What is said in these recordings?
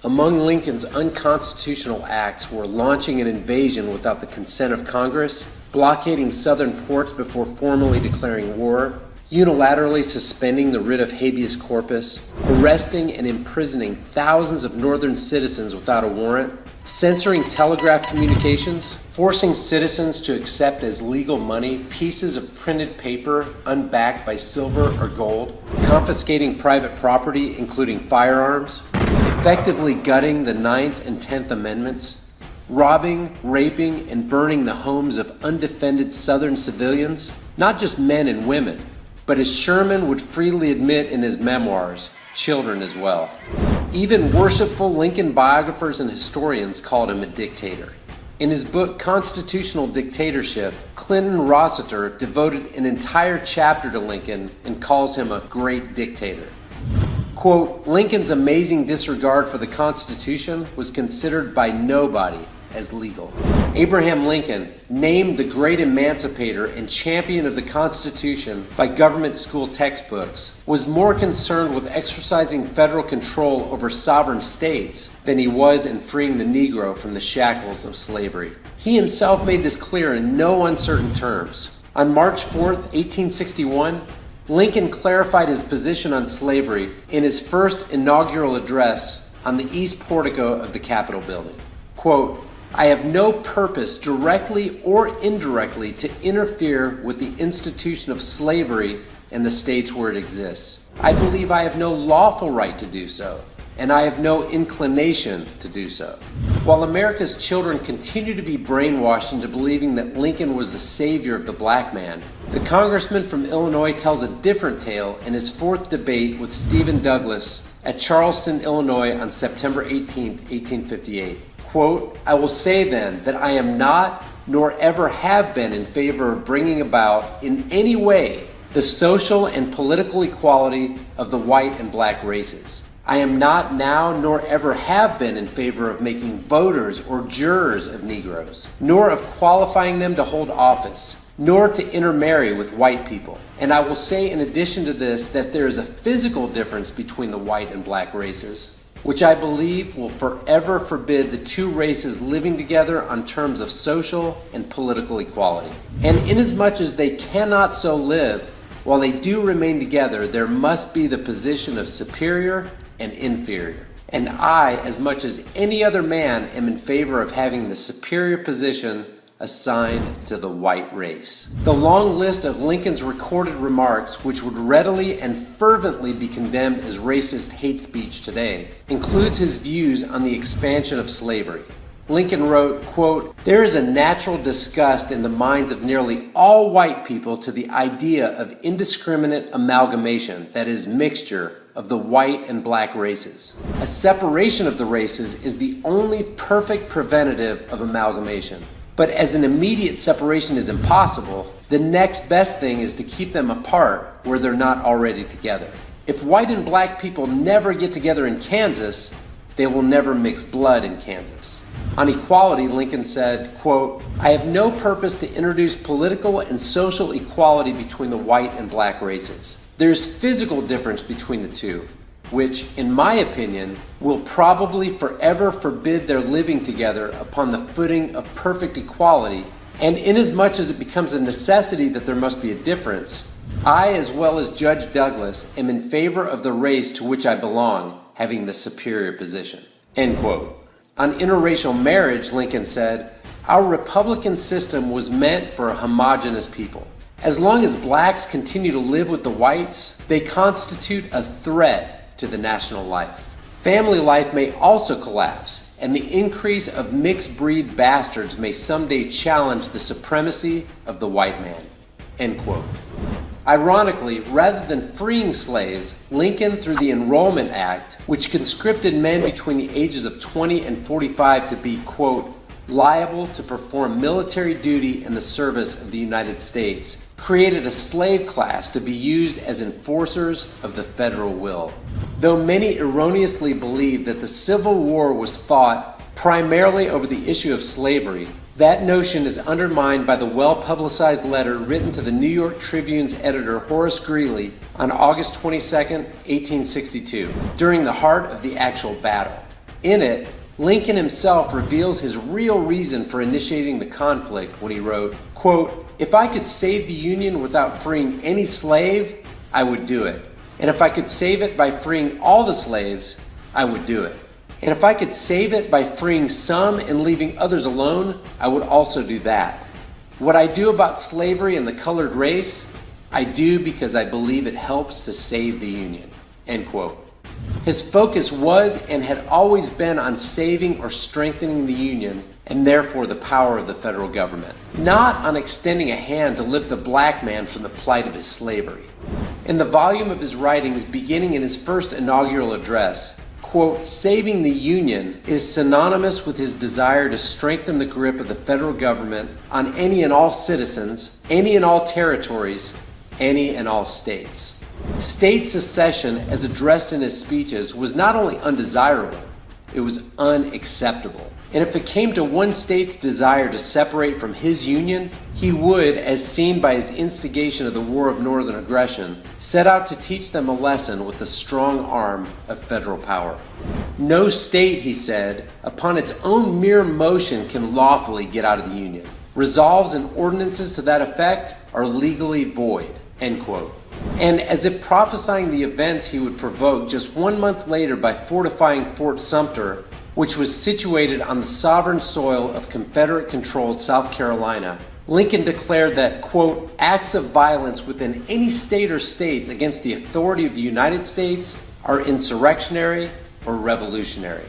Among Lincoln's unconstitutional acts were launching an invasion without the consent of Congress, blockading southern ports before formally declaring war, unilaterally suspending the writ of habeas corpus, arresting and imprisoning thousands of northern citizens without a warrant, censoring telegraph communications, forcing citizens to accept as legal money pieces of printed paper unbacked by silver or gold, confiscating private property, including firearms, effectively gutting the 9th and 10th Amendments, robbing, raping, and burning the homes of undefended Southern civilians, not just men and women, but as Sherman would freely admit in his memoirs, children as well. Even worshipful Lincoln biographers and historians called him a dictator. In his book, Constitutional Dictatorship, Clinton Rossiter devoted an entire chapter to Lincoln and calls him a great dictator. Quote, Lincoln's amazing disregard for the Constitution was considered by nobody as legal. Abraham Lincoln, named the great emancipator and champion of the Constitution by government school textbooks, was more concerned with exercising federal control over sovereign states than he was in freeing the Negro from the shackles of slavery. He himself made this clear in no uncertain terms. On March 4th, 1861, Lincoln clarified his position on slavery in his first inaugural address on the east portico of the Capitol building. Quote, I have no purpose directly or indirectly to interfere with the institution of slavery in the states where it exists. I believe I have no lawful right to do so, and I have no inclination to do so. While America's children continue to be brainwashed into believing that Lincoln was the savior of the black man, the congressman from Illinois tells a different tale in his fourth debate with Stephen Douglas at Charleston, Illinois on September 18, 1858. Quote, I will say then that I am not, nor ever have been in favor of bringing about in any way the social and political equality of the white and black races. I am not now, nor ever have been in favor of making voters or jurors of Negroes, nor of qualifying them to hold office, nor to intermarry with white people. And I will say in addition to this that there is a physical difference between the white and black races, which I believe will forever forbid the two races living together on terms of social and political equality. And inasmuch as they cannot so live, while they do remain together, there must be the position of superior and inferior. And I, as much as any other man, am in favor of having the superior position assigned to the white race. The long list of Lincoln's recorded remarks, which would readily and fervently be condemned as racist hate speech today, includes his views on the expansion of slavery. Lincoln wrote, quote, there is a natural disgust in the minds of nearly all white people to the idea of indiscriminate amalgamation, that is, mixture of the white and black races. A separation of the races is the only perfect preventative of amalgamation. But as an immediate separation is impossible, the next best thing is to keep them apart where they're not already together. If white and black people never get together in Kansas, they will never mix blood in Kansas. On equality, Lincoln said, quote, I have no purpose to introduce political and social equality between the white and black races. There's physical difference between the two, which, in my opinion, will probably forever forbid their living together upon the footing of perfect equality, and inasmuch as it becomes a necessity that there must be a difference, I, as well as Judge Douglas, am in favor of the race to which I belong having the superior position. End quote. On interracial marriage, Lincoln said, our Republican system was meant for a homogeneous people. As long as blacks continue to live with the whites, they constitute a threat to the national life. Family life may also collapse, and the increase of mixed breed bastards may someday challenge the supremacy of the white man. End quote. Ironically, rather than freeing slaves, Lincoln, through the Enrollment Act, which conscripted men between the ages of 20 and 45 to be, quote, liable to perform military duty in the service of the United States, created a slave class to be used as enforcers of the federal will. Though many erroneously believe that the Civil War was fought primarily over the issue of slavery, that notion is undermined by the well-publicized letter written to the New York Tribune's editor Horace Greeley on August 22, 1862, during the heart of the actual battle. In it, Lincoln himself reveals his real reason for initiating the conflict when he wrote, quote, "If I could save the Union without freeing any slave, I would do it. And if I could save it by freeing all the slaves, I would do it. And if I could save it by freeing some and leaving others alone, I would also do that. What I do about slavery and the colored race, I do because I believe it helps to save the Union." End quote. His focus was and had always been on saving or strengthening the Union and therefore the power of the federal government, not on extending a hand to lift the black man from the plight of his slavery. In the volume of his writings beginning in his first inaugural address, quote, "Saving the Union is synonymous with his desire to strengthen the grip of the federal government on any and all citizens, any and all territories, any and all states." State secession, as addressed in his speeches, was not only undesirable, it was unacceptable. And if it came to one state's desire to separate from his Union, he would, as seen by his instigation of the War of Northern Aggression, set out to teach them a lesson with the strong arm of federal power. No state, he said, upon its own mere motion can lawfully get out of the Union. Resolves and ordinances to that effect are legally void, end quote. And as if prophesying the events he would provoke just 1 month later by fortifying Fort Sumter, which was situated on the sovereign soil of Confederate-controlled South Carolina, Lincoln declared that, quote, "Acts of violence within any state or states against the authority of the United States are insurrectionary or revolutionary,"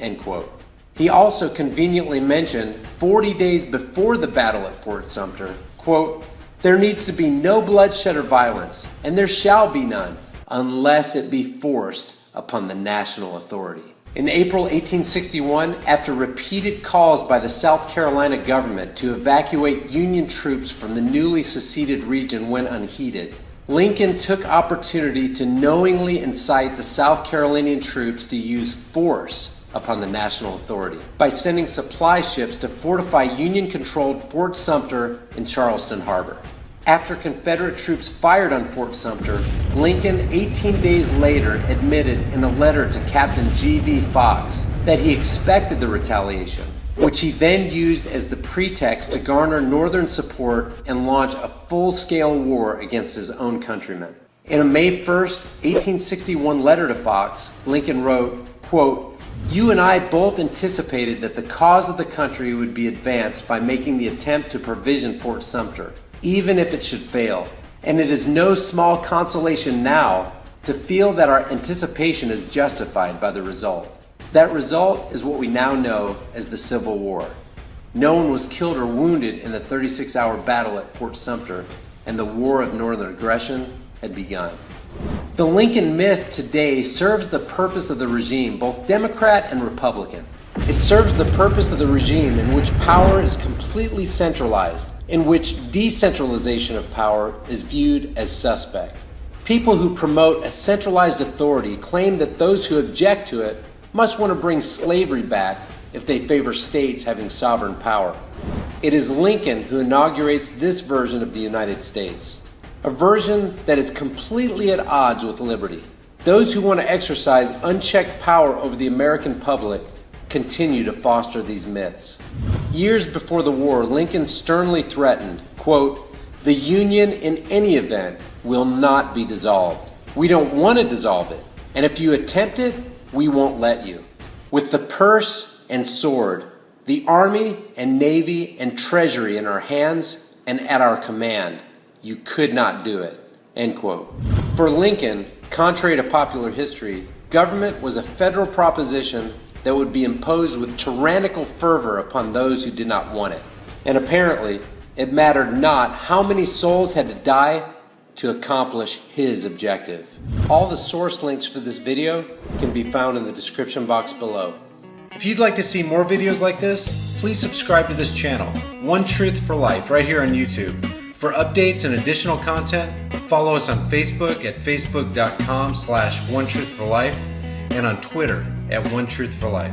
end quote. He also conveniently mentioned 40 days before the battle at Fort Sumter, quote, "There needs to be no bloodshed or violence, and there shall be none, unless it be forced upon the national authority." In April 1861, after repeated calls by the South Carolina government to evacuate Union troops from the newly seceded region went unheeded, Lincoln took opportunity to knowingly incite the South Carolinian troops to use force upon the national authority by sending supply ships to fortify Union-controlled Fort Sumter in Charleston Harbor. After Confederate troops fired on Fort Sumter, Lincoln, 18 days later, admitted in a letter to Captain G.V. Fox that he expected the retaliation, which he then used as the pretext to garner Northern support and launch a full-scale war against his own countrymen. In a May 1st, 1861 letter to Fox, Lincoln wrote, quote, "You and I both anticipated that the cause of the country would be advanced by making the attempt to provision Fort Sumter, even if it should fail. And it is no small consolation now to feel that our anticipation is justified by the result. That result is what we now know as the Civil War. No one was killed or wounded in the 36-hour battle at Fort Sumter, and the War of Northern Aggression had begun." The Lincoln myth today serves the purpose of the regime, both Democrat and Republican. It serves the purpose of the regime in which power is completely centralized, in which decentralization of power is viewed as suspect. People who promote a centralized authority claim that those who object to it must want to bring slavery back if they favor states having sovereign power. It is Lincoln who inaugurates this version of the United States, a version that is completely at odds with liberty. Those who want to exercise unchecked power over the American public continue to foster these myths. Years before the war, Lincoln sternly threatened, quote, "The Union in any event will not be dissolved. We don't want to dissolve it, and if you attempt it, we won't let you. With the purse and sword, the Army and Navy and Treasury in our hands and at our command, you could not do it," end quote. For Lincoln, contrary to popular history, government was a federal proposition that would be imposed with tyrannical fervor upon those who did not want it. And apparently, it mattered not how many souls had to die to accomplish his objective. All the source links for this video can be found in the description box below. If you'd like to see more videos like this, please subscribe to this channel, One Truth for Life, right here on YouTube. For updates and additional content, follow us on Facebook at facebook.com/OneTruthForLife and on Twitter at One Truth for Life.